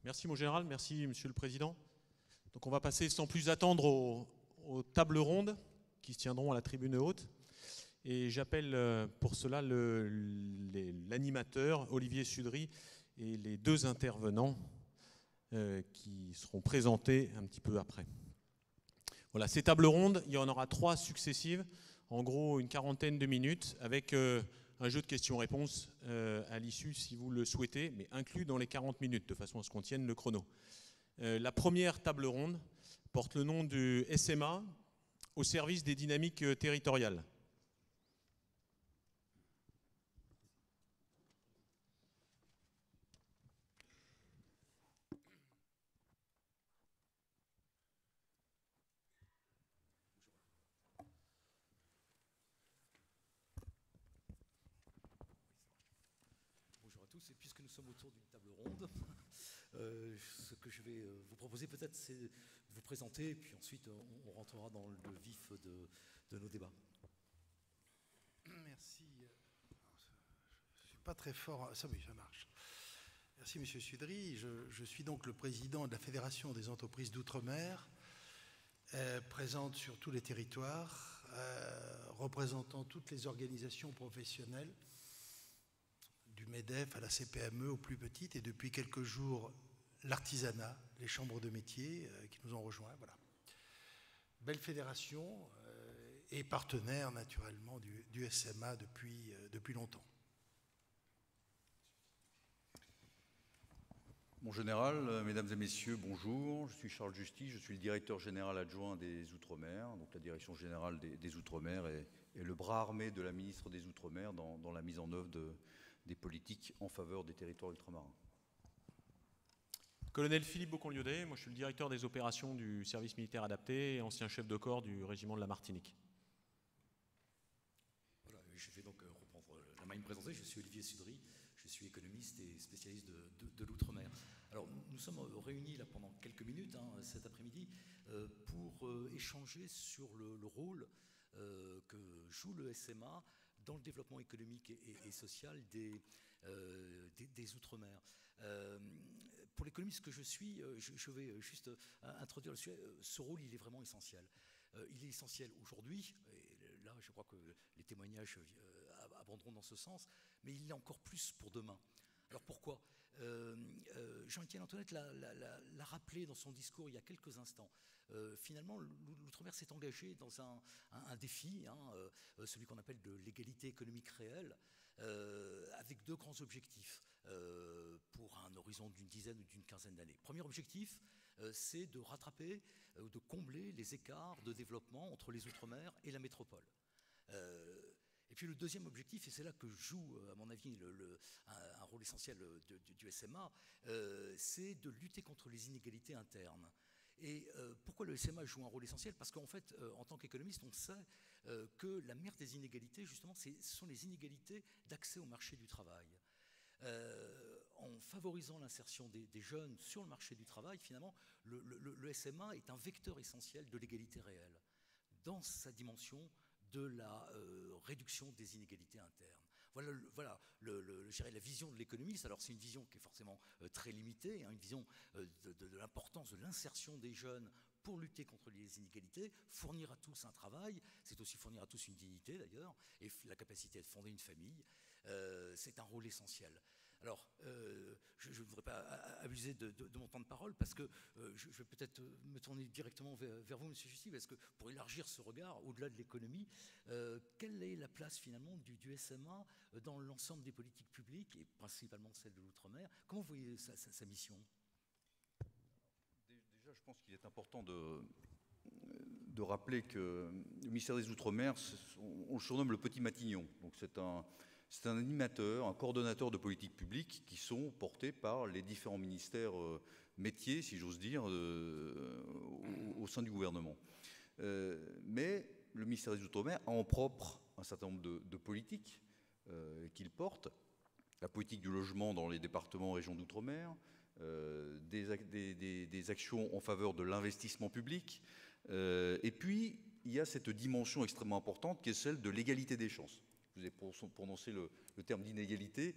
Merci mon général, merci Monsieur le Président. Donc on va passer sans plus attendre aux tables rondes qui se tiendront à la tribune haute. Et j'appelle pour cela l'animateur Olivier Sudry et les deux intervenants qui seront présentés un petit peu après. Voilà, ces tables rondes, il y en aura 3 successives, en gros une quarantaine de minutes, avec un jeu de questions-réponses à l'issue si vous le souhaitez, mais inclus dans les 40 minutes, de façon à ce qu'on tienne le chrono. La première table ronde porte le nom du SMA, au service des dynamiques territoriales. Bonjour à tous, et puisque nous sommes autour d'une table ronde, ce que je vais vous proposer peut-être c'est de vous présenter, et puis ensuite on rentrera dans le vif de nos débats. Merci. Je ne suis pas très fort. Ça, oui, ça marche. Merci, Monsieur Sudry. Je suis donc le président de la Fédération des entreprises d'outre-mer, présente sur tous les territoires, représentant toutes les organisations professionnelles, du MEDEF à la CPME aux plus petites, et depuis quelques jours, l'artisanat, les chambres de métiers qui nous ont rejoints. Voilà. Belle fédération et partenaire naturellement du SMA depuis longtemps. Mon général, mesdames et messieurs, bonjour. Je suis Charles Justy, je suis le directeur général adjoint des Outre-mer. Donc la direction générale des Outre-mer est le bras armé de la ministre des Outre-mer dans la mise en œuvre des politiques en faveur des territoires ultramarins. Colonel Philippe Bocon-Liaudet, moi je suis le directeur des opérations du service militaire adapté et ancien chef de corps du régiment de la Martinique. Voilà, je vais donc reprendre la main et me présenter. Je suis Olivier Sudry, je suis économiste et spécialiste de l'outre-mer. Alors nous sommes réunis là pendant quelques minutes cet après-midi pour échanger sur le rôle que joue le SMA dans le développement économique et social des Outre-mer. Pour l'économiste que je suis, je vais juste introduire le sujet. Ce rôle, il est vraiment essentiel. Il est essentiel aujourd'hui, et là je crois que les témoignages abonderont dans ce sens, mais il l'est encore plus pour demain. Alors pourquoi Jean-Étienne Antoinette l'a rappelé dans son discours il y a quelques instants. Finalement, l'outre-mer s'est engagé dans un défi, celui qu'on appelle de l'égalité économique réelle, avec 2 grands objectifs pour un horizon d'une dizaine ou d'une quinzaine d'années. Premier objectif, c'est de rattraper ou de combler les écarts de développement entre les Outre-mer et la métropole. Et puis le deuxième objectif, et c'est là que joue, à mon avis, un rôle essentiel du SMA, c'est de lutter contre les inégalités internes. Et pourquoi le SMA joue un rôle essentiel? Parce qu'en fait, en tant qu'économiste, on sait que la mère des inégalités, justement, ce sont les inégalités d'accès au marché du travail. En favorisant l'insertion des jeunes sur le marché du travail, finalement, le SMA est un vecteur essentiel de l'égalité réelle, dans sa dimension de la réduction des inégalités internes. Voilà je dirais la vision de l'économiste. Alors c'est une vision qui est forcément très limitée, une vision de l'importance de l'insertion des jeunes pour lutter contre les inégalités. Fournir à tous un travail, c'est aussi fournir à tous une dignité d'ailleurs, et la capacité de fonder une famille, c'est un rôle essentiel. Alors, je ne voudrais pas abuser de mon temps de parole parce que je vais peut-être me tourner directement vers vous, Monsieur Justy, parce que pour élargir ce regard au-delà de l'économie, quelle est la place finalement du SMA dans l'ensemble des politiques publiques et principalement celle de l'outre-mer? Comment vous voyez sa mission? Déjà, je pense qu'il est important de rappeler que le ministère des Outre-mer, on le surnomme le Petit Matignon. Donc c'est un animateur, un coordonnateur de politiques publiques qui sont portés par les différents ministères métiers, si j'ose dire, au sein du gouvernement. Mais le ministère des Outre-mer a en propre un certain nombre de politiques qu'il porte. La politique du logement dans les départements et régions d'outre-mer, des actions en faveur de l'investissement public. Et puis, il y a cette dimension extrêmement importante qui est celle de l'égalité des chances. Vous avez prononcé le terme d'inégalité.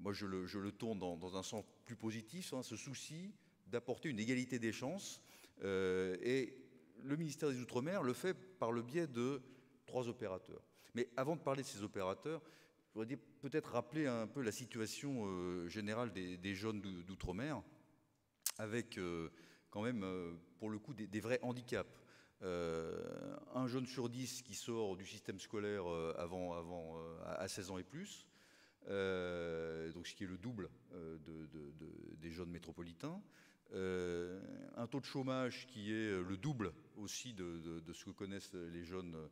moi je le tourne dans un sens plus positif, hein, ce souci d'apporter une égalité des chances. Et le ministère des Outre-mer le fait par le biais de 3 opérateurs. Mais avant de parler de ces opérateurs, je voudrais peut-être rappeler un peu la situation générale des jeunes d'Outre-mer, avec quand même, pour le coup, des vrais handicaps. Un jeune sur 10 qui sort du système scolaire à 16 ans et plus, donc ce qui est le double des jeunes métropolitains. Un taux de chômage qui est le double aussi de ce que connaissent les jeunes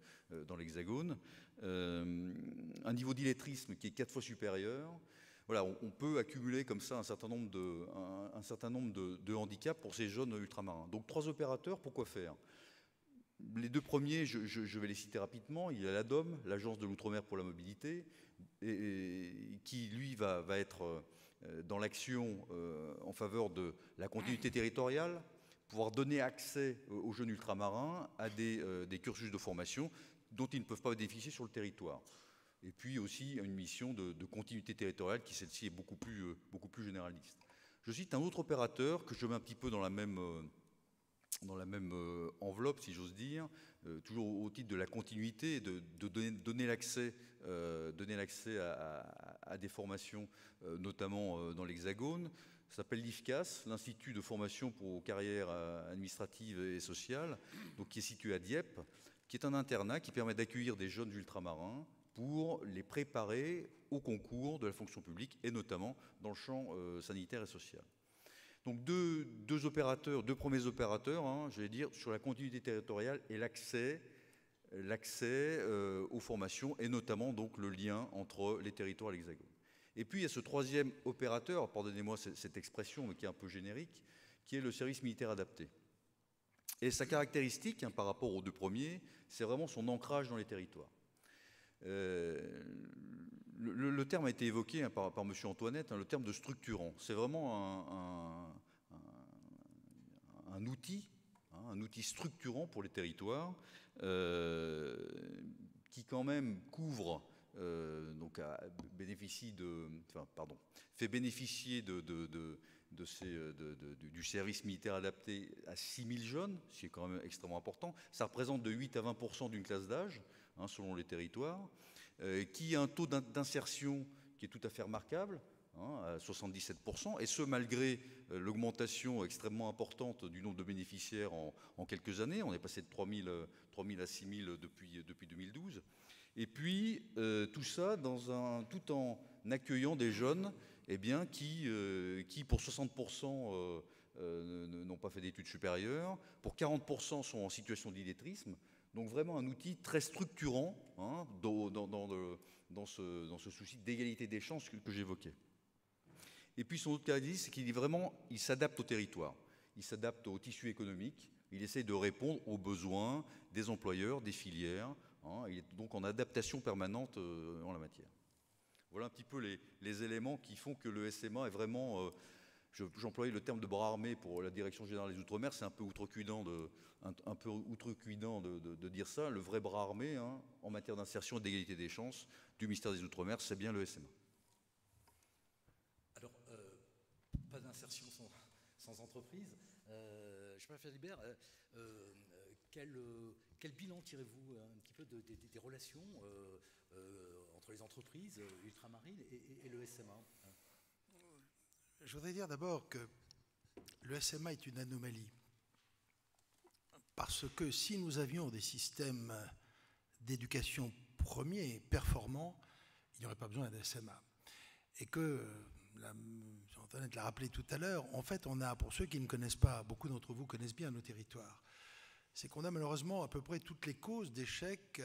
dans l'Hexagone. Un niveau d'illettrisme qui est 4 fois supérieur. Voilà, on peut accumuler comme ça un certain nombre de handicaps pour ces jeunes ultramarins. Donc 3 opérateurs, pourquoi faire? Les 2 premiers, je vais les citer rapidement. Il y a l'ADOM, l'Agence de l'Outre-mer pour la mobilité, qui lui va être dans l'action en faveur de la continuité territoriale, pouvoir donner accès aux jeunes ultramarins à des cursus de formation dont ils ne peuvent pas bénéficier sur le territoire. Et puis aussi une mission de continuité territoriale qui, celle-ci, est beaucoup plus généraliste. Je cite un autre opérateur que je mets un petit peu dans la même enveloppe, si j'ose dire, toujours au titre de la continuité, de donner l'accès à des formations, notamment dans l'Hexagone. Ça s'appelle l'IFCAS, l'Institut de formation pour carrières administratives et sociales, donc qui est situé à Dieppe, qui est un internat qui permet d'accueillir des jeunes ultramarins pour les préparer au concours de la fonction publique, et notamment dans le champ sanitaire et social. Donc deux premiers opérateurs, hein, j'allais dire, sur la continuité territoriale et l'accès aux formations, et notamment donc le lien entre les territoires et l'Hexagone. Et puis il y a ce 3e opérateur, pardonnez-moi cette expression, mais qui est un peu générique, qui est le service militaire adapté. Et sa caractéristique, hein, par rapport aux 2 premiers, c'est vraiment son ancrage dans les territoires. Le terme a été évoqué, hein, par M. Antoinette, hein, le terme de structurant. C'est vraiment un outil structurant pour les territoires, qui quand même couvre, fait bénéficier du service militaire adapté à 6 000 jeunes, ce qui est quand même extrêmement important. Ça représente de 8 à 20% d'une classe d'âge, hein, selon les territoires, qui a un taux d'insertion qui est tout à fait remarquable, hein, à 77%, et ce malgré l'augmentation extrêmement importante du nombre de bénéficiaires en quelques années. On est passé de 3 000 à 6 000 depuis 2012. Et puis, tout ça tout en accueillant des jeunes, eh bien, qui pour 60%, n'ont pas fait d'études supérieures, pour 40% sont en situation d'illettrisme. Donc vraiment un outil très structurant, hein, dans ce souci d'égalité des chances que j'évoquais. Et puis son autre caractéristique, c'est qu'il s'adapte au territoire, il s'adapte au tissu économique, il essaie de répondre aux besoins des employeurs, des filières, hein, il est donc en adaptation permanente en la matière. Voilà un petit peu les éléments qui font que le SMA est vraiment, j'employais le terme de bras armé pour la Direction générale des Outre-mer, c'est un peu outrecuidant de dire ça. Le vrai bras armé, hein, en matière d'insertion et d'égalité des chances du ministère des Outre-mer, c'est bien le SMA. Alors, pas d'insertion sans entreprise. Je préfère Philibert, quel bilan tirez-vous un petit peu des relations entre les entreprises ultramarines et le SMA? Je voudrais dire d'abord que le SMA est une anomalie. Parce que si nous avions des systèmes d'éducation premiers, performants, il n'y aurait pas besoin d'un SMA. Et que, Antoinette l'a rappelé tout à l'heure, en fait, on a, pour ceux qui ne connaissent pas, beaucoup d'entre vous connaissent bien nos territoires, c'est qu'on a malheureusement à peu près toutes les causes d'échecs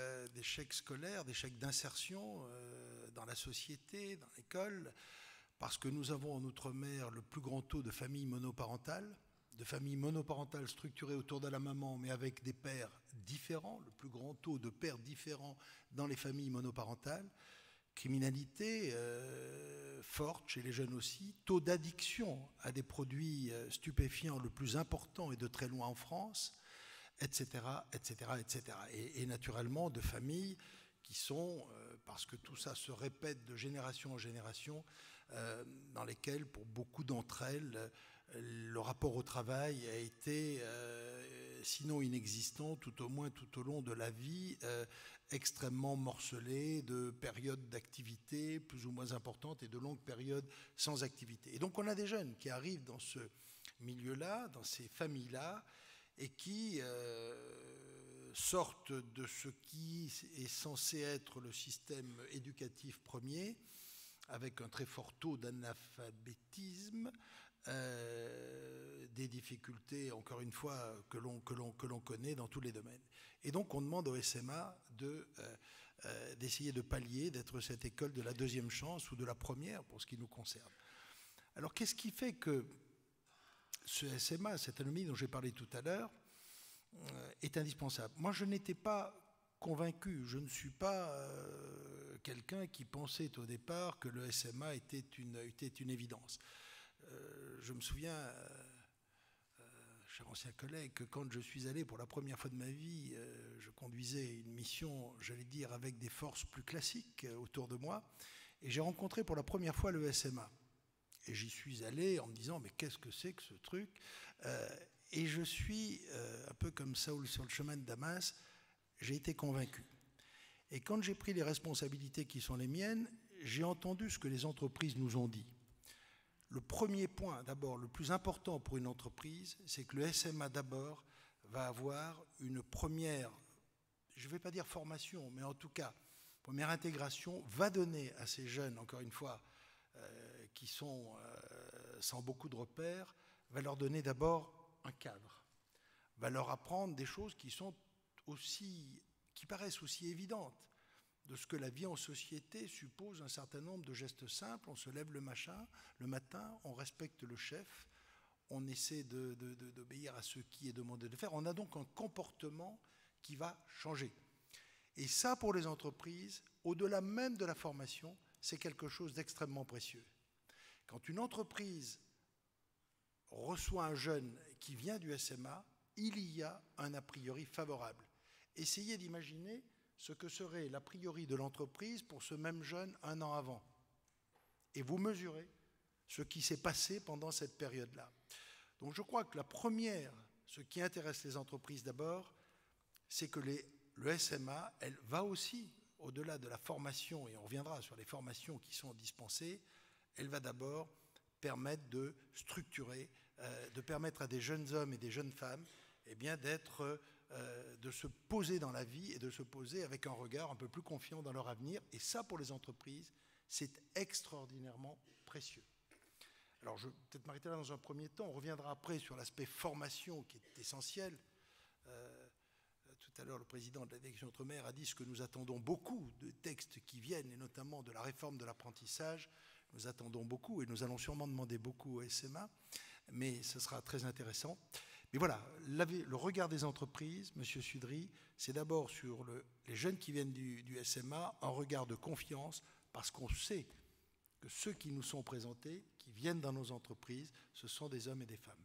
scolaires, d'échecs d'insertion dans la société, dans l'école, parce que nous avons en Outre-mer le plus grand taux de familles monoparentales structurées autour de la maman, mais avec des pères différents, le plus grand taux de pères différents dans les familles monoparentales, criminalité forte chez les jeunes aussi, taux d'addiction à des produits stupéfiants le plus important et de très loin en France, etc., etc., etc. Et naturellement de familles qui sont, parce que tout ça se répète de génération en génération, dans lesquelles, pour beaucoup d'entre elles, le rapport au travail a été, sinon inexistant, tout au moins tout au long de la vie, extrêmement morcelé, de périodes d'activité plus ou moins importantes et de longues périodes sans activité. Et donc on a des jeunes qui arrivent dans ce milieu-là, dans ces familles-là, et qui sortent de ce qui est censé être le système éducatif premier, avec un très fort taux d'analphabétisme, des difficultés, encore une fois, que l'on connaît dans tous les domaines. Et donc on demande au SMA d'essayer de pallier, d'être cette école de la deuxième chance ou de la première pour ce qui nous concerne. Alors qu'est-ce qui fait que ce SMA, cette anomalie dont j'ai parlé tout à l'heure, est indispensable? Moi, je n'étais pas convaincu, je ne suis pas quelqu'un qui pensait au départ que le SMA était une évidence. Je me souviens, cher ancien collègue, que quand je suis allé pour la première fois de ma vie, je conduisais une mission, j'allais dire, avec des forces plus classiques autour de moi, et j'ai rencontré pour la première fois le SMA. Et j'y suis allé en me disant, mais qu'est-ce que c'est que ce truc? Et je suis, un peu comme Saoul sur le chemin de Damas, j'ai été convaincu. Et quand j'ai pris les responsabilités qui sont les miennes, j'ai entendu ce que les entreprises nous ont dit. Le premier point, d'abord, le plus important pour une entreprise, c'est que le SMA, d'abord, va avoir une première, je ne vais pas dire formation, mais en tout cas, première intégration, va donner à ces jeunes, encore une fois, qui sont sans beaucoup de repères, va leur donner d'abord un cadre, va leur apprendre des choses qui paraissent aussi évidentes, de ce que la vie en société suppose un certain nombre de gestes simples. On se lève le matin, on respecte le chef, on essaie d'obéir à ce qui est demandé de faire. On a donc un comportement qui va changer. Et ça, pour les entreprises, au-delà même de la formation, c'est quelque chose d'extrêmement précieux. Quand une entreprise reçoit un jeune qui vient du SMA, il y a un a priori favorable. Essayez d'imaginer ce que serait l'a priori de l'entreprise pour ce même jeune un an avant. Et vous mesurez ce qui s'est passé pendant cette période-là. Donc je crois que ce qui intéresse les entreprises d'abord, c'est que le SMA, elle va aussi, au-delà de la formation, et on reviendra sur les formations qui sont dispensées, elle va d'abord permettre de structurer, de permettre à des jeunes hommes et des jeunes femmes de se poser dans la vie et de se poser avec un regard un peu plus confiant dans leur avenir. Et ça, pour les entreprises, c'est extraordinairement précieux. Alors, je vais peut-être m'arrêter là dans un premier temps. On reviendra après sur l'aspect formation qui est essentiel. Tout à l'heure, le président de la Direction Outre-mer a dit ce que nous attendons beaucoup de textes qui viennent, et notamment de la réforme de l'apprentissage. Nous attendons beaucoup et nous allons sûrement demander beaucoup au SMA, mais ce sera très intéressant. Mais voilà, le regard des entreprises, M. Sudry, c'est d'abord sur les jeunes qui viennent du SMA, un regard de confiance, parce qu'on sait que ceux qui nous sont présentés, qui viennent dans nos entreprises, ce sont des hommes et des femmes.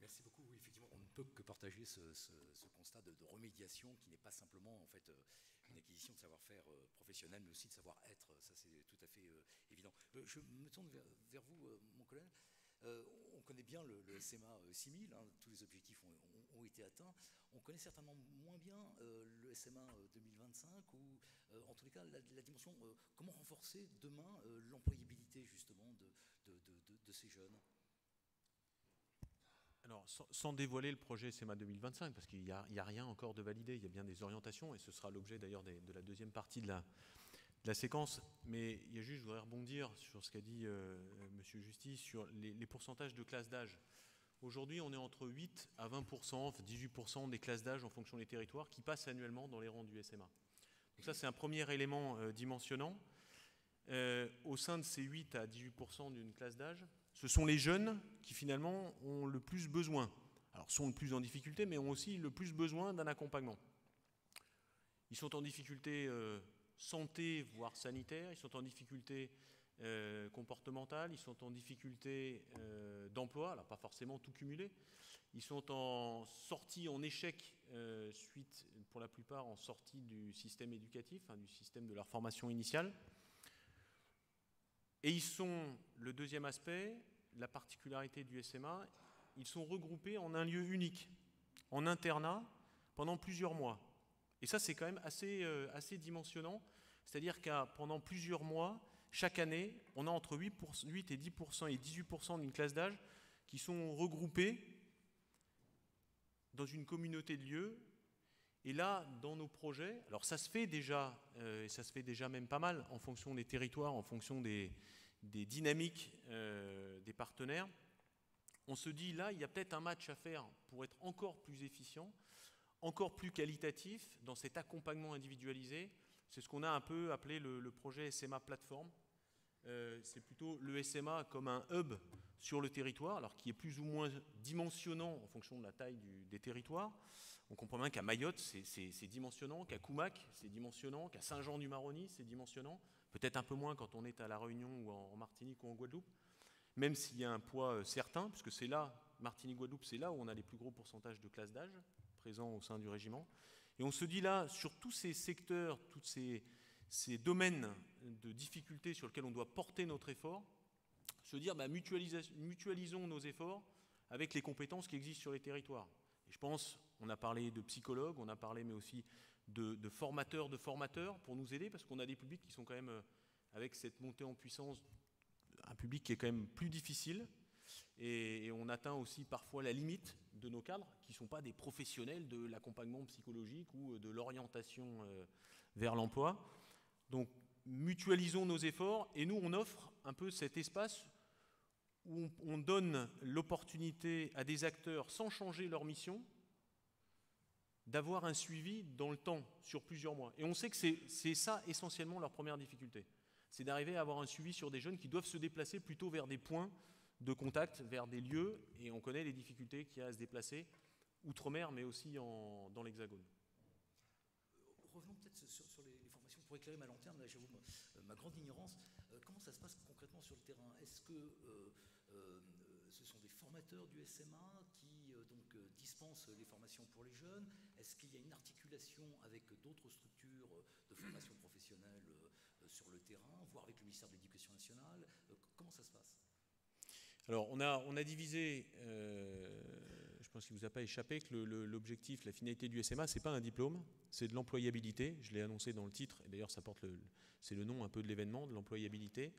Merci beaucoup. Oui, effectivement, on ne peut que partager ce constat de remédiation qui n'est pas simplement en fait une acquisition de savoir-faire professionnel, mais aussi de savoir-être. Ça, c'est tout à fait évident. Je me tourne vers vous, mon collègue. On connaît bien le SMA 6000, hein, tous les objectifs ont été atteints. On connaît certainement moins bien le SMA 2025 ou en tous les cas la dimension comment renforcer demain l'employabilité justement de ces jeunes. Alors, sans dévoiler le projet SMA 2025, parce qu'il n'y a rien encore de validé, il y a bien des orientations, et ce sera l'objet d'ailleurs de la deuxième partie de la séquence, mais il y a juste, je voudrais rebondir sur ce qu'a dit M. Justice sur les pourcentages de classes d'âge. Aujourd'hui, on est entre 8 à 20%, enfin 18% des classes d'âge en fonction des territoires qui passent annuellement dans les rangs du SMA. Donc ça, c'est un premier élément dimensionnant. Au sein de ces 8 à 18% d'une classe d'âge, ce sont les jeunes qui finalement ont le plus besoin. Alors, sont le plus en difficulté, mais ont aussi le plus besoin d'un accompagnement. Ils sont en difficulté santé, voire sanitaire, ils sont en difficulté comportementale, ils sont en difficulté d'emploi, alors pas forcément tout cumulé, ils sont en sortie, en échec, suite pour la plupart en sortie du système éducatif, hein, du système de leur formation initiale. Et ils sont, le deuxième aspect, la particularité du SMA, ils sont regroupés en un lieu unique, en internat, pendant plusieurs mois. Et ça, c'est quand même assez dimensionnant. C'est-à-dire qu'à pendant plusieurs mois, chaque année, on a entre 8 et 10% et 18% d'une classe d'âge qui sont regroupés dans une communauté de lieux. Et là, dans nos projets, alors ça se fait déjà, et ça se fait déjà même pas mal, en fonction des territoires, en fonction des dynamiques des partenaires, on se dit là, il y a peut-être un match à faire pour être encore plus efficient, encore plus qualitatif dans cet accompagnement individualisé. C'est ce qu'on a un peu appelé le projet SMA Plateforme. C'est plutôt le SMA comme un hub sur le territoire, alors qui est plus ou moins dimensionnant en fonction de la taille des territoires. On comprend bien qu'à Mayotte, c'est dimensionnant, qu'à Koumak, c'est dimensionnant, qu'à Saint-Jean-du-Maroni, c'est dimensionnant. Peut-être un peu moins quand on est à La Réunion ou en Martinique ou en Guadeloupe, même s'il y a un poids certain, puisque c'est là, Martinique-Guadeloupe, c'est là où on a les plus gros pourcentages de classes d'âge présents au sein du régiment. Et on se dit là, sur tous ces secteurs, tous ces domaines de difficultés sur lesquels on doit porter notre effort, se dire mutualisons nos efforts avec les compétences qui existent sur les territoires. Et je pense, on a parlé de psychologues, on a parlé mais aussi de formateurs pour nous aider, parce qu'on a des publics qui sont quand même, avec cette montée en puissance, un public qui est quand même plus difficile. Et on atteint aussi parfois la limite de nos cadres, qui ne sont pas des professionnels de l'accompagnement psychologique ou de l'orientation vers l'emploi. Donc, mutualisons nos efforts, et nous, on offre un peu cet espace où on donne l'opportunité à des acteurs, sans changer leur mission, d'avoir un suivi dans le temps, sur plusieurs mois. Et on sait que c'est ça essentiellement leur première difficulté. C'est d'arriver à avoir un suivi sur des jeunes qui doivent se déplacer plutôt vers des points de contact, vers des lieux, et on connaît les difficultés qu'il y a à se déplacer, outre-mer, mais aussi dans l'Hexagone. Revenons peut-être sur les formations pour éclairer ma lanterne, là j'avoue ma grande ignorance. Comment ça se passe concrètement sur le terrain? Est-ce que ce sont des formateurs du SMA qui dispensent les formations pour les jeunes? Est-ce qu'il y a une articulation avec d'autres structures de formation professionnelle sur le terrain, voire avec le ministère de l'Éducation nationale? Comment ça se passe? Alors, on a divisé, je pense qu'il ne vous a pas échappé, que l'objectif, la finalité du SMA, ce n'est pas un diplôme, c'est de l'employabilité. Je l'ai annoncé dans le titre, et d'ailleurs, c'est le nom un peu de l'événement, de l'employabilité.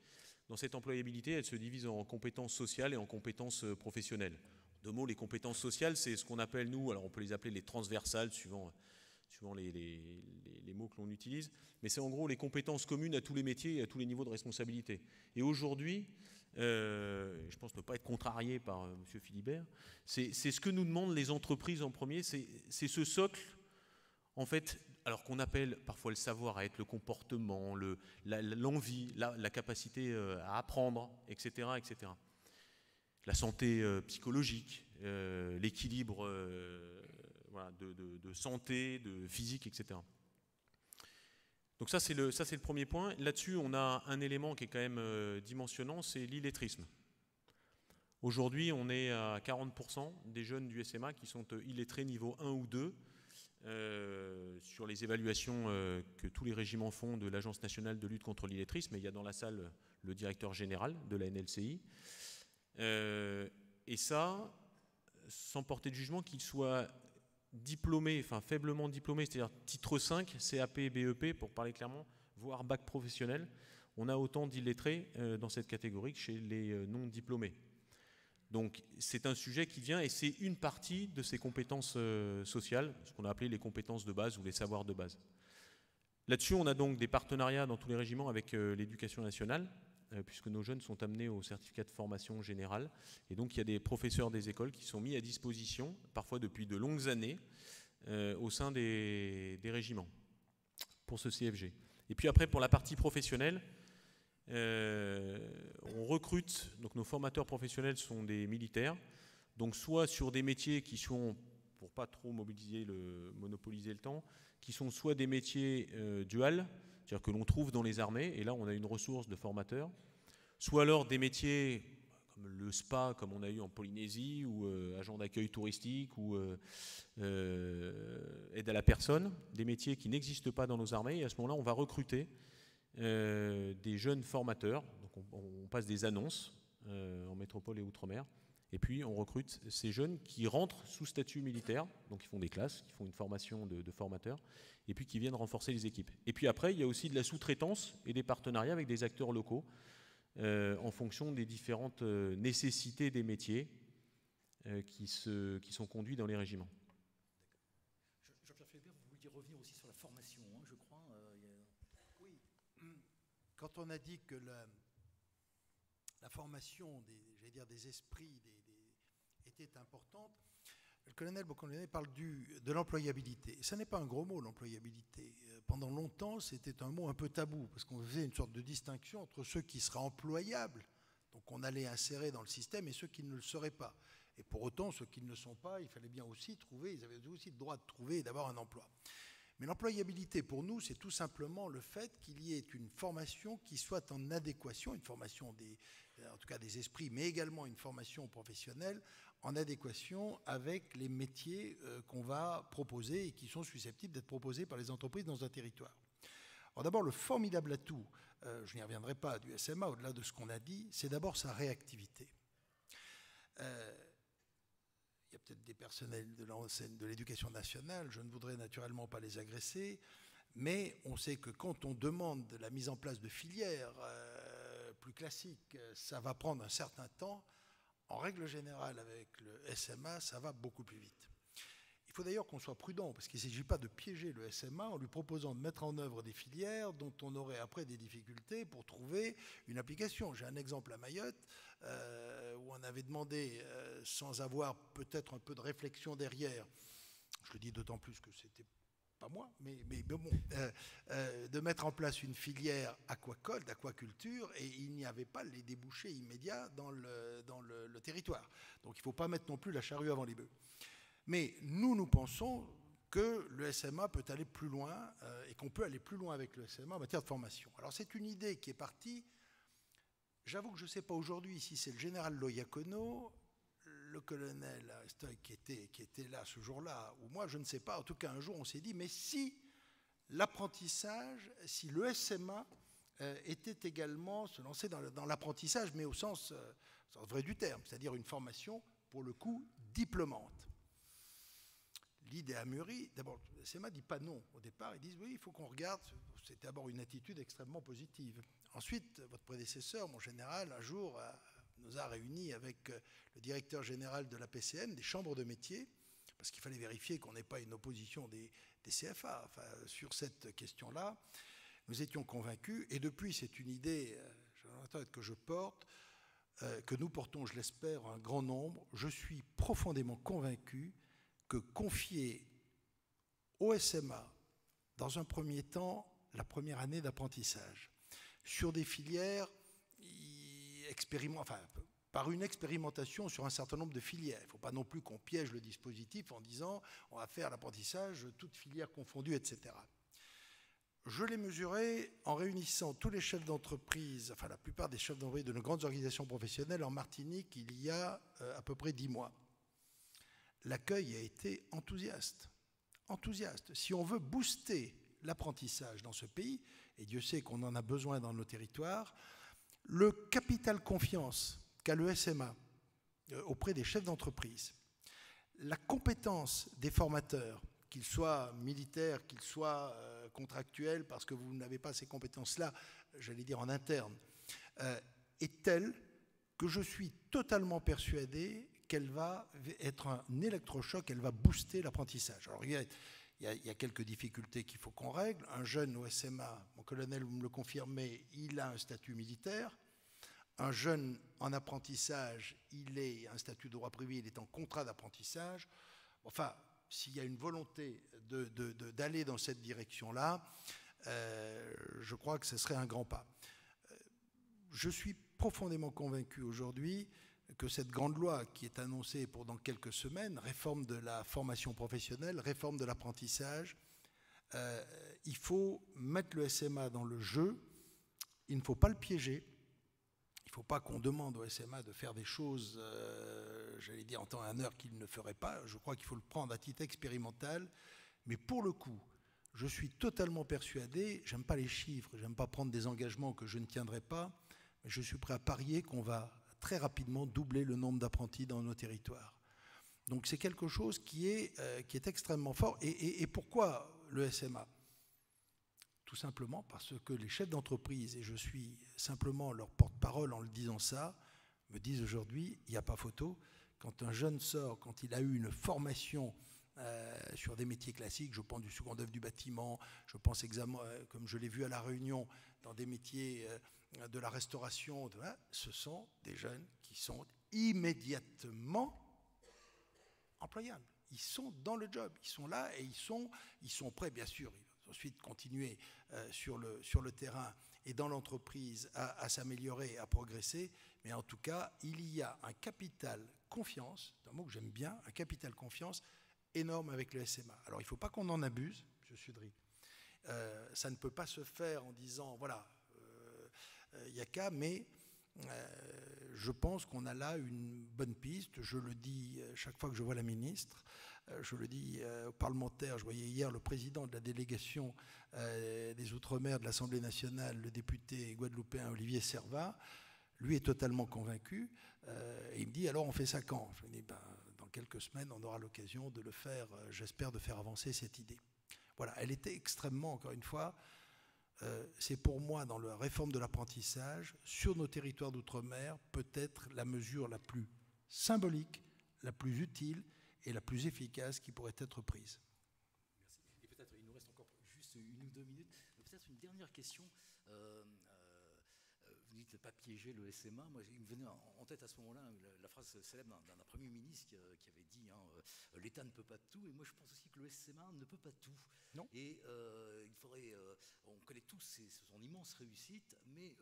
Dans cette employabilité, elle se divise en compétences sociales et en compétences professionnelles. De mots, les compétences sociales, c'est ce qu'on appelle, nous, alors on peut les appeler les transversales, suivant les mots que l'on utilise, mais c'est en gros les compétences communes à tous les métiers et à tous les niveaux de responsabilité. Et aujourd'hui, je pense ne pas être contrarié par M. Philibert, c'est ce que nous demandent les entreprises en premier, c'est ce socle, en fait, alors qu'on appelle parfois le savoir à être le comportement, l'envie, la capacité à apprendre, etc., etc. La santé psychologique, l'équilibre voilà, de santé, de physique, etc. Donc ça c'est le premier point. Là-dessus, on a un élément qui est quand même dimensionnant, c'est l'illettrisme. Aujourd'hui, on est à 40% des jeunes du SMA qui sont illettrés niveau 1 ou 2 sur les évaluations que tous les régiments font de l'Agence nationale de lutte contre l'illettrisme. Et il y a dans la salle le directeur général de la NLCI. Et ça, sans porter de jugement, qu'ils soient diplômés, enfin faiblement diplômés, c'est-à-dire titre 5, CAP, BEP, pour parler clairement, voire bac professionnel, on a autant d'illettrés dans cette catégorie que chez les non diplômés. Donc c'est un sujet qui vient et c'est une partie de ces compétences sociales, ce qu'on a appelé les compétences de base ou les savoirs de base. Là-dessus, on a donc des partenariats dans tous les régiments avec l'Éducation nationale, puisque nos jeunes sont amenés au certificat de formation générale. Et donc il y a des professeurs des écoles qui sont mis à disposition, parfois depuis de longues années, au sein des régiments, pour ce CFG. Et puis après, pour la partie professionnelle, on recrute, donc nos formateurs professionnels sont des militaires, donc soit sur des métiers qui sont, pour pas trop monopoliser le temps, qui sont soit des métiers duals, c'est-à-dire que l'on trouve dans les armées, et là on a une ressource de formateurs, soit alors des métiers comme le spa, comme on a eu en Polynésie, ou agent d'accueil touristique, ou aide à la personne, des métiers qui n'existent pas dans nos armées, et à ce moment-là on va recruter des jeunes formateurs. Donc Donc on passe des annonces en métropole et outre-mer, et puis on recrute ces jeunes qui rentrent sous statut militaire, donc ils font des classes, qui font une formation de formateurs, et puis qui viennent renforcer les équipes. Et puis après, il y a aussi de la sous-traitance et des partenariats avec des acteurs locaux en fonction des différentes nécessités des métiers qui sont conduits dans les régiments. Jean-Pierre Felbert, vous vouliez revenir aussi sur la formation, hein, je crois. Oui, quand on a dit que la formation des esprits était importante, le colonel Boccolone parle de l'employabilité. Ce n'est pas un gros mot, l'employabilité. Pendant longtemps, c'était un mot un peu tabou, parce qu'on faisait une sorte de distinction entre ceux qui seraient employables, donc on allait insérer dans le système, et ceux qui ne le seraient pas. Et pour autant, ceux qui ne le sont pas, il fallait bien aussi trouver, ils avaient aussi le droit de trouver et d'avoir un emploi. Mais l'employabilité, pour nous, c'est tout simplement le fait qu'il y ait une formation qui soit en adéquation, une formation en tout cas des esprits, mais également une formation professionnelle en adéquation avec les métiers qu'on va proposer et qui sont susceptibles d'être proposés par les entreprises dans un territoire. Alors d'abord, le formidable atout, je n'y reviendrai pas, du SMA, au-delà de ce qu'on a dit, c'est d'abord sa réactivité. Il y a peut-être des personnels de l'éducation nationale, je ne voudrais naturellement pas les agresser, mais on sait que quand on demande la mise en place de filières plus classiques, ça va prendre un certain temps. En règle générale, avec le SMA, ça va beaucoup plus vite. Il faut d'ailleurs qu'on soit prudent, parce qu'il ne s'agit pas de piéger le SMA en lui proposant de mettre en œuvre des filières dont on aurait après des difficultés pour trouver une application. J'ai un exemple à Mayotte, où on avait demandé, sans avoir peut-être un peu de réflexion derrière, je le dis d'autant plus que c'était pas moi, mais bon, de mettre en place une filière aquacole, d'aquaculture, et il n'y avait pas les débouchés immédiats dans le territoire. Donc il ne faut pas mettre non plus la charrue avant les bœufs. Mais nous pensons que le SMA peut aller plus loin, et qu'on peut aller plus loin avec le SMA en matière de formation. Alors c'est une idée qui est partie. J'avoue que je ne sais pas aujourd'hui si c'est le général Loyacono, le colonel Stoy qui était là ce jour-là, ou moi, je ne sais pas. En tout cas, un jour, on s'est dit, mais si l'apprentissage, si le SMA était également se lancer dans l'apprentissage, mais au sens vrai du terme, c'est-à-dire une formation, pour le coup, diplômante. L'idée a mûri. D'abord, le SMA ne dit pas non au départ. Ils disent, oui, il faut qu'on regarde. C'est d'abord une attitude extrêmement positive. Ensuite, votre prédécesseur, mon général, un jour, nous a réunis avec le directeur général de la PCM, des chambres de métiers, parce qu'il fallait vérifier qu'on n'ait pas une opposition des CFA. Enfin, sur cette question-là, nous étions convaincus, et depuis, c'est une idée que je porte, que nous portons, je l'espère, un grand nombre. Je suis profondément convaincu que confier au SMA, dans un premier temps, la première année d'apprentissage, sur des filières par une expérimentation sur un certain nombre de filières. Il ne faut pas non plus qu'on piège le dispositif en disant on va faire l'apprentissage, toutes filières confondues, etc. Je l'ai mesuré en réunissant tous les chefs d'entreprise, enfin la plupart des chefs d'entreprise de nos grandes organisations professionnelles en Martinique il y a à peu près 10 mois. L'accueil a été enthousiaste. Enthousiaste. Si on veut booster l'apprentissage dans ce pays, et Dieu sait qu'on en a besoin dans nos territoires, le capital confiance qu'a le SMA auprès des chefs d'entreprise, la compétence des formateurs, qu'ils soient militaires, qu'ils soient contractuels, parce que vous n'avez pas ces compétences-là, j'allais dire en interne, est telle que je suis totalement persuadé qu'elle va être un électrochoc, elle va booster l'apprentissage. Alors il y a quelques difficultés qu'il faut qu'on règle. Un jeune au SMA, mon colonel, vous me le confirmez, il a un statut militaire. Un jeune en apprentissage, il a un statut de droit privé, il est en contrat d'apprentissage. Enfin, s'il y a une volonté d'aller dans cette direction-là, je crois que ce serait un grand pas. Je suis profondément convaincu aujourd'hui que cette grande loi qui est annoncée pour dans quelques semaines, réforme de la formation professionnelle, réforme de l'apprentissage, il faut mettre le SMA dans le jeu, il ne faut pas le piéger, il ne faut pas qu'on demande au SMA de faire des choses, j'allais dire en temps et en heure qu'il ne ferait pas, je crois qu'il faut le prendre à titre expérimental, mais pour le coup, je suis totalement persuadé, j'aime pas les chiffres, j'aime pas prendre des engagements que je ne tiendrai pas, Je suis prêt à parier qu'on va très rapidement doubler le nombre d'apprentis dans nos territoires. Donc c'est quelque chose qui est extrêmement fort. Et pourquoi le SMA? Tout simplement parce que les chefs d'entreprise, et je suis simplement leur porte-parole en le disant ça, me disent aujourd'hui, il n'y a pas photo, quand un jeune sort, quand il a eu une formation sur des métiers classiques, je pense du second œuvre du bâtiment, je pense comme je l'ai vu à La Réunion, dans des métiers de la restauration, ce sont des jeunes qui sont immédiatement employables. Ils sont dans le job, ils sont là et ils sont prêts, bien sûr, ensuite continuer sur le terrain et dans l'entreprise à s'améliorer, à progresser, mais en tout cas, il y a un capital confiance, c'est un mot que j'aime bien, un capital confiance énorme avec le SMA. Alors il ne faut pas qu'on en abuse, M. Sudry. Ça ne peut pas se faire en disant, voilà, il n'y a qu'à, mais je pense qu'on a là une bonne piste. Je le dis chaque fois que je vois la ministre, je le dis aux parlementaires. Je voyais hier le président de la délégation des Outre-mer de l'Assemblée nationale, le député guadeloupéen Olivier Servat. Lui est totalement convaincu. Et il me dit, alors on fait ça quand? Je lui dis, dans quelques semaines, on aura l'occasion de le faire, j'espère, de faire avancer cette idée. Voilà, elle était extrêmement, encore une fois, c'est pour moi, dans la réforme de l'apprentissage, sur nos territoires d'outre-mer, peut-être la mesure la plus symbolique, la plus utile et la plus efficace qui pourrait être prise. Merci. Et peut-être, il nous reste encore juste 1 ou 2 minutes. Peut-être une dernière question. Vous dites de ne pas piéger le SMA. Moi, il me venait en tête à ce moment-là la phrase célèbre d'un Premier ministre qui avait dit l'État ne peut pas tout. Et moi, je pense aussi que le SMA ne peut pas tout. Non. Et il faudrait. On connaît tous son immense réussite, mais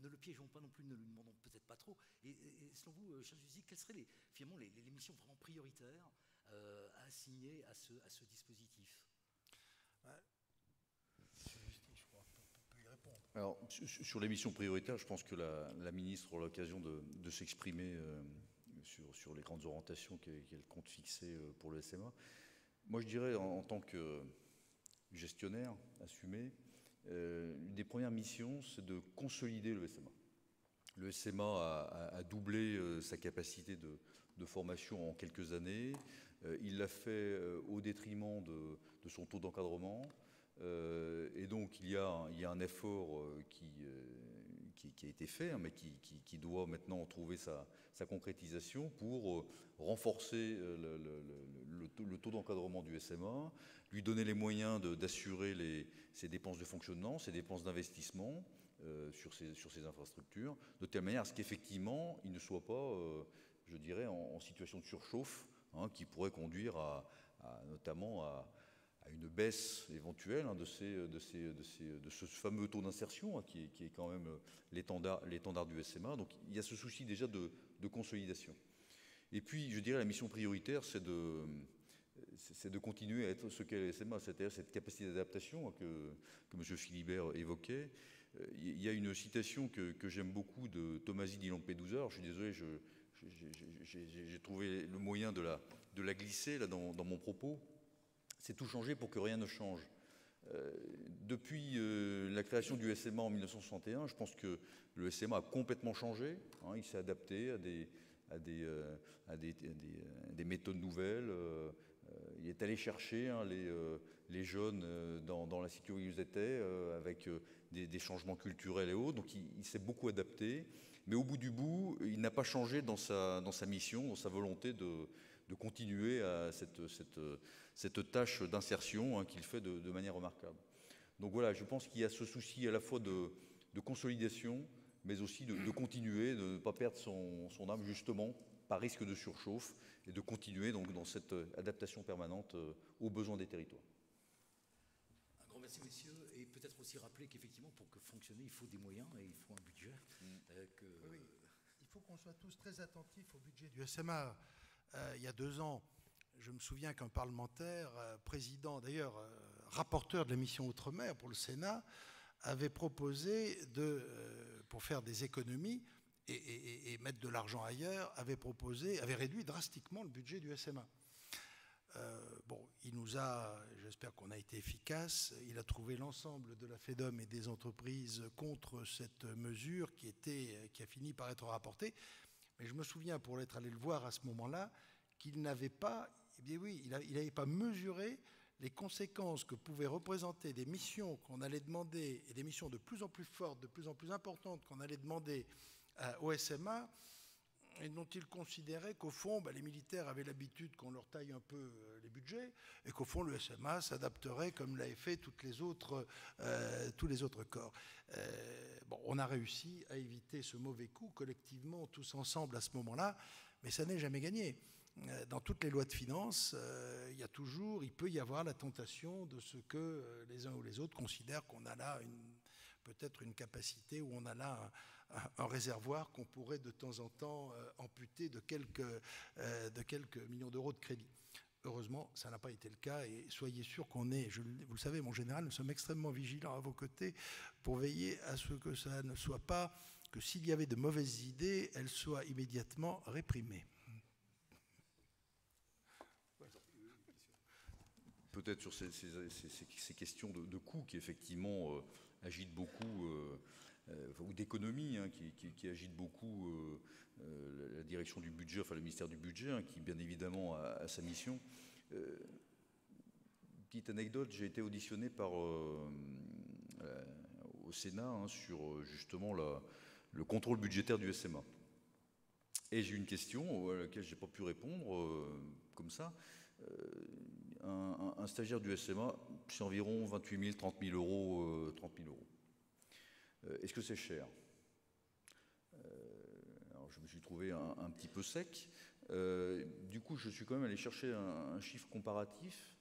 ne le piégeons pas non plus, ne lui demandons peut-être pas trop. Et selon vous, cher Jusy, quelles seraient finalement les missions vraiment prioritaires à assigner à ce dispositif? Alors, sur les missions prioritaires, je pense que la ministre aura l'occasion de s'exprimer sur les grandes orientations qu'elle compte fixer pour le SMA. Moi, je dirais, en tant que gestionnaire assumé, une des premières missions, c'est de consolider le SMA. Le SMA a doublé sa capacité de formation en quelques années. Il l'a fait au détriment de son taux d'encadrement. Et donc il y a un effort qui a été fait, mais qui doit maintenant trouver sa concrétisation pour renforcer le taux d'encadrement du SMA, lui donner les moyens d'assurer ses dépenses de fonctionnement, ses dépenses d'investissement sur ses infrastructures, de telle manière à ce qu'effectivement il ne soit pas, je dirais, en situation de surchauffe, qui pourrait conduire notamment à une baisse éventuelle de ce fameux taux d'insertion qui est quand même l'étendard du SMA. Donc il y a ce souci déjà de consolidation. Et puis je dirais la mission prioritaire, c'est de continuer à être ce qu'est le SMA, c'est-à-dire cette capacité d'adaptation que M. Philibert évoquait. Il y a une citation que j'aime beaucoup de Tomasi di Lampedusa. Alors, je suis désolé, j'ai trouvé le moyen de la glisser là, dans mon propos. C'est tout changer pour que rien ne change. Depuis la création du SMA en 1961, je pense que le SMA a complètement changé. Il s'est adapté à des méthodes nouvelles. Il est allé chercher les jeunes dans la situation où ils étaient, avec des changements culturels et autres. Donc il s'est beaucoup adapté. Mais au bout du bout, il n'a pas changé dans sa mission, dans sa volonté de continuer à cette tâche d'insertion qu'il fait de manière remarquable. Donc voilà, je pense qu'il y a ce souci à la fois de consolidation, mais aussi de continuer, de ne pas perdre son âme justement par risque de surchauffe, et de continuer donc dans cette adaptation permanente aux besoins des territoires. Un grand merci, messieurs, et peut-être aussi rappeler qu'effectivement, pour que fonctionner, il faut des moyens et il faut un budget. Oui. Il faut qu'on soit tous très attentifs au budget du SMA. Il y a 2 ans, je me souviens qu'un parlementaire, président d'ailleurs, rapporteur de la mission Outre-mer pour le Sénat, avait proposé pour faire des économies et mettre de l'argent ailleurs, avait réduit drastiquement le budget du SMA. Bon, il nous a, j'espère qu'on a été efficace, il a trouvé l'ensemble de la FEDOM et des entreprises contre cette mesure qui a fini par être rapportée. Mais je me souviens, pour être allé le voir à ce moment-là, qu'il n'avait pas, eh bien oui, il n'avait pas mesuré les conséquences que pouvaient représenter des missions qu'on allait demander, et des missions de plus en plus fortes, de plus en plus importantes qu'on allait demander au SMA, et dont il considérait qu'au fond, les militaires avaient l'habitude qu'on leur taille un peu les budgets, et qu'au fond, le SMA s'adapterait comme l'avaient fait tous les autres corps. Bon, on a réussi à éviter ce mauvais coup collectivement, tous ensemble à ce moment-là, mais ça n'est jamais gagné. Dans toutes les lois de finances, il peut y avoir la tentation de ce que les uns ou les autres considèrent qu'on a là peut-être une capacité, ou on a là un réservoir qu'on pourrait de temps en temps amputer de quelques millions d'euros de crédit. Heureusement, ça n'a pas été le cas, et soyez sûr qu'on est, vous le savez, mon général, nous sommes extrêmement vigilants à vos côtés pour veiller à ce que ça ne soit pas, que s'il y avait de mauvaises idées, elles soient immédiatement réprimées. Peut-être sur ces questions de coûts qui effectivement agitent beaucoup, ou d'économie, hein, qui agitent beaucoup la direction du budget, enfin le ministère du budget, hein, qui bien évidemment a sa mission. Petite anecdote, j'ai été auditionné au Sénat, hein, sur justement le contrôle budgétaire du SMA. Et j'ai eu une question à laquelle je n'ai pas pu répondre comme ça. Un stagiaire du SMA, c'est environ 28 000, 30 000 euros. Est-ce que c'est cher? Alors je me suis trouvé un petit peu sec. Du coup, je suis quand même allé chercher un chiffre comparatif.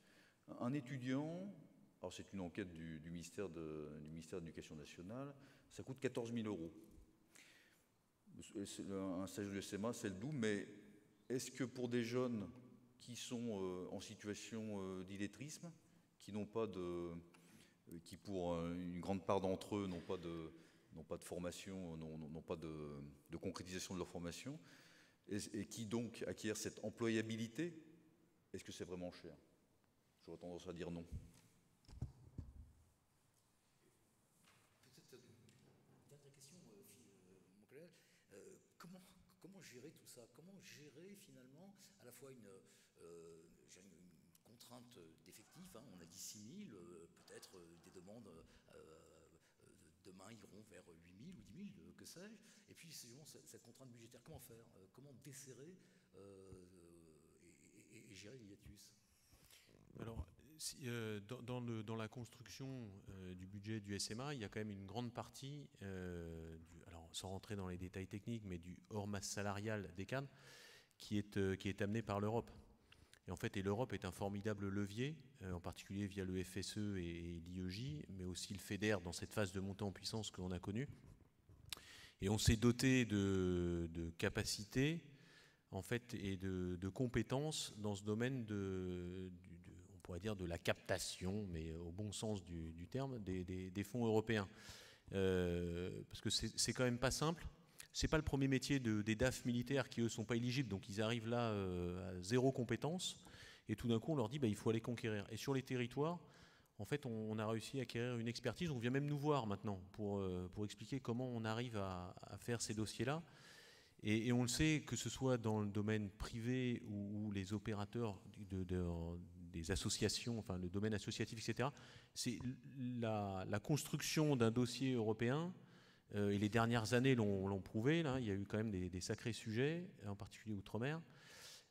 Un étudiant, alors c'est une enquête du ministère de l'Éducation nationale, ça coûte 14 000 euros. Un stagiaire du SMA, c'est le double, mais est-ce que pour des jeunes qui sont en situation d'illettrisme, qui pour une grande part d'entre eux n'ont pas de formation, n'ont pas de concrétisation de leur formation, et qui donc acquièrent cette employabilité, est-ce que c'est vraiment cher? J'aurais tendance à dire non. Dernière question, mon collègue. Comment gérer tout ça? Comment gérer finalement à la fois une contrainte d'effectifs, hein, on a dit 6 000, peut-être des demandes demain iront vers 8 000 ou 10 000, que sais-je, et puis cette contrainte budgétaire, comment faire? Comment desserrer et gérer l'hiatus? Alors, dans la construction du budget du SMA, il y a quand même une grande partie, alors sans rentrer dans les détails techniques, mais du hors masse salariale des cadres, qui est amené par l'Europe. Et en fait, l'Europe est un formidable levier, en particulier via le FSE et l'IEJ, mais aussi le FEDER dans cette phase de montée en puissance que l'on a connue. Et on s'est doté de capacités, en fait, et de compétences dans ce domaine on pourrait dire de la captation, mais au bon sens du terme, des fonds européens. Parce que c'est quand même pas simple. C'est pas le premier métier des DAF militaires qui, eux, sont pas éligibles, donc ils arrivent là à zéro compétence, et tout d'un coup, on leur dit il faut aller conquérir. Et sur les territoires, en fait, on a réussi à acquérir une expertise. On vient même nous voir maintenant pour expliquer comment on arrive à faire ces dossiers-là. Et on le sait, que ce soit dans le domaine privé ou les opérateurs des associations, enfin le domaine associatif, etc., c'est la construction d'un dossier européen, et les dernières années l'ont prouvé, là, il y a eu quand même des sacrés sujets, en particulier outre-mer.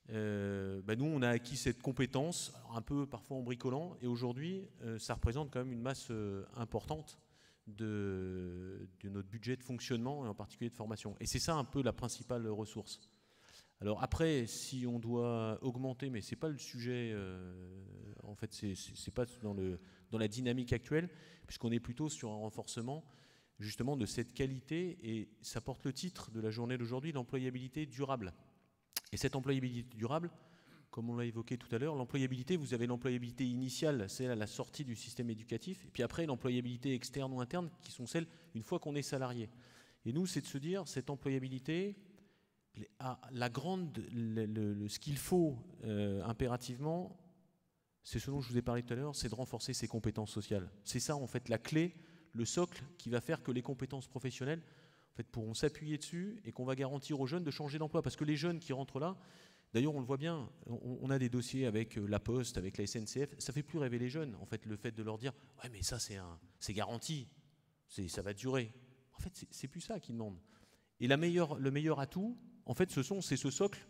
Nous, on a acquis cette compétence, un peu parfois en bricolant, et aujourd'hui, ça représente quand même une masse importante de notre budget de fonctionnement, et en particulier de formation. Et c'est ça un peu la principale ressource. Alors après, si on doit augmenter, mais ce n'est pas le sujet, en fait, c'est pas dans la dynamique actuelle, puisqu'on est plutôt sur un renforcement justement de cette qualité, et ça porte le titre de la journée d'aujourd'hui, l'employabilité durable. Et cette employabilité durable, comme on l'a évoqué tout à l'heure, l'employabilité, vous avez l'employabilité initiale, c'est à la sortie du système éducatif, et puis après l'employabilité externe ou interne, qui sont celles une fois qu'on est salarié. Et nous, c'est de se dire, cette employabilité, ce qu'il faut impérativement, c'est ce dont je vous ai parlé tout à l'heure, c'est de renforcer ses compétences sociales. C'est ça, en fait, la clé, le socle qui va faire que les compétences professionnelles en fait, pourront s'appuyer dessus et qu'on va garantir aux jeunes de changer d'emploi. Parce que les jeunes qui rentrent là, d'ailleurs, on le voit bien, on a des dossiers avec la Poste, avec la SNCF, ça ne fait plus rêver les jeunes, en fait, le fait de leur dire « Ouais, mais ça, c'est garanti, ça va durer ». En fait, c'est plus ça qu'ils demandent. Et le meilleur atout, en fait, c'est ce socle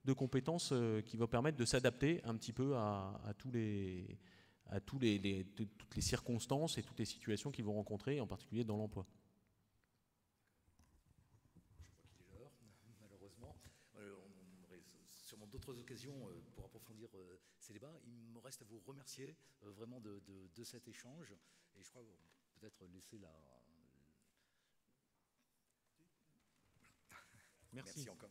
de compétences qui va permettre de s'adapter un petit peu à toutes les circonstances et toutes les situations qu'ils vont rencontrer, en particulier dans l'emploi. Je crois qu'il est l'heure, malheureusement. On aurait sûrement d'autres occasions pour approfondir ces débats. Il me reste à vous remercier vraiment de cet échange. Et je crois peut-être laisser la... Merci encore.